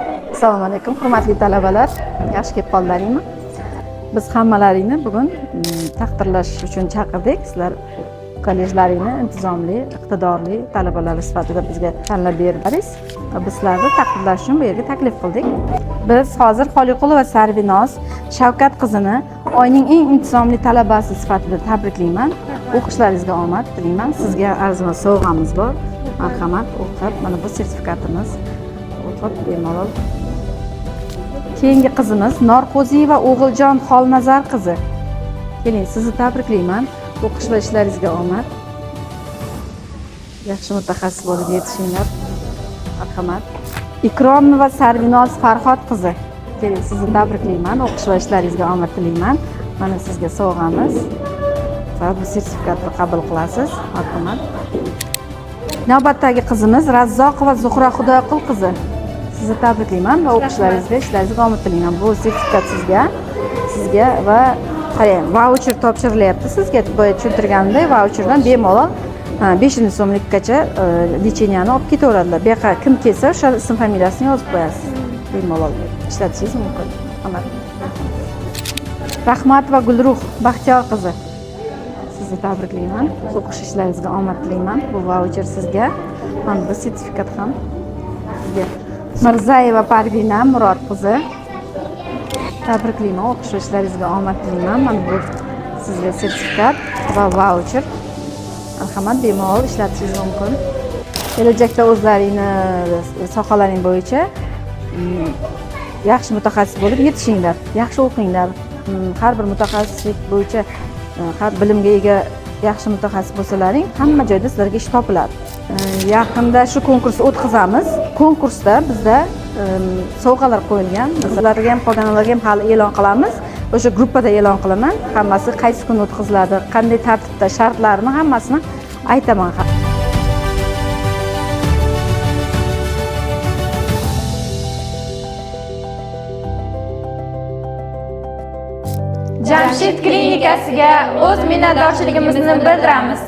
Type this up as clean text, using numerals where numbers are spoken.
Assalomu alaykum, hurmatli talabalar. Yaxshi kelib qoldinglarmi? Biz hammalaringni bugun taqdirlash uchun chaqirdik. Sizlar kollejlaringni intizomli, iqtidorli talabalar sifatida bizga tanlab berdingiz. Biz sizlarni taqdirlash uchun bu yerga taklif qildik. Biz hozir Xoliqulova Sarvinoz Shavkat qizini oyning eng intizomli talabasi sifatida tabriklayman. O'qishlaringizga omad tilayman. Sizga arzimas sovg'amiz bor. Marhamat, o'qib, mana bu sertifikatimiz. O'qib bemalol. Keyingi qizimiz Norqo'ziyeva O'g'iljon Xolnazar qizi. Keling, sizni tabriklayman. O'qish va ishlaringizga omad. Yaxshi mutaxassis bo'lib yetishinglar. Marhamat. Ikromova Sarvinoz Farhod qizi. Keling, sizni tabriklayman. O'qish va ishlaringizga omad tilayman. Mana sizga sovg'amiz. Va bu sertifikatni qabul qilasiz. Marhamat. Navbatdagi qizimiz Razzoqova Zuhra Xudoyqul qizi. Sizni tabriklayman va o'qishlaringizga, ishlaringizga omad tilayman. Bu sertifikat sizga va qarang, vaucher topshirilyapti. Sizga boya tushuntirganimdek, vaucherdan bemalol 500 so'mlikgacha licheniyani olib ketaveradilar. Bu yoqqa kim kelsa, o'sha ism familiyasini yozib qo'yasiz. Bemalol ishlatishingiz mumkin. Rahmat va Gulruh Baxtiyor qizi. Sizni tabriklayman. O'qish ishlaringizga omad tilayman. Bu vaucher sizga. Mana bu sertifikat ham sizga. Mirzayeva Parvina Murod qizi. Tabriklayman. O'qish ishlaringizga omad tilayman. Mana bu sizga sertifikat va vaucher. Marhamat, bemalol ishlatishingiz mumkin. Kelajakda o'zlaringni sohalaring bo'yicha yaxshi mutaxassis bo'lib yetishinglar. Yaxshi o'qinglar. Har bir mutaxassislik bo'yicha har bilimga ega yaxshi mutaxassis bo'lsalaring, hamma joyda sizlarga ish topiladi. Yaqinda shu konkursni o'tkazamiz. Konkursda bizda sovg'alar qo'yilgan. Sizlarga ham, qolganlarga ham hali e'lon qilamiz. O'sha gruppada e'lon qilaman. Hammasi qaysi kun o'tkaziladi, qanday tartibda, shartlarini hammasini aytaman. Jamshid klinikasiga o'z minnatdorchiligimizni bildiramiz.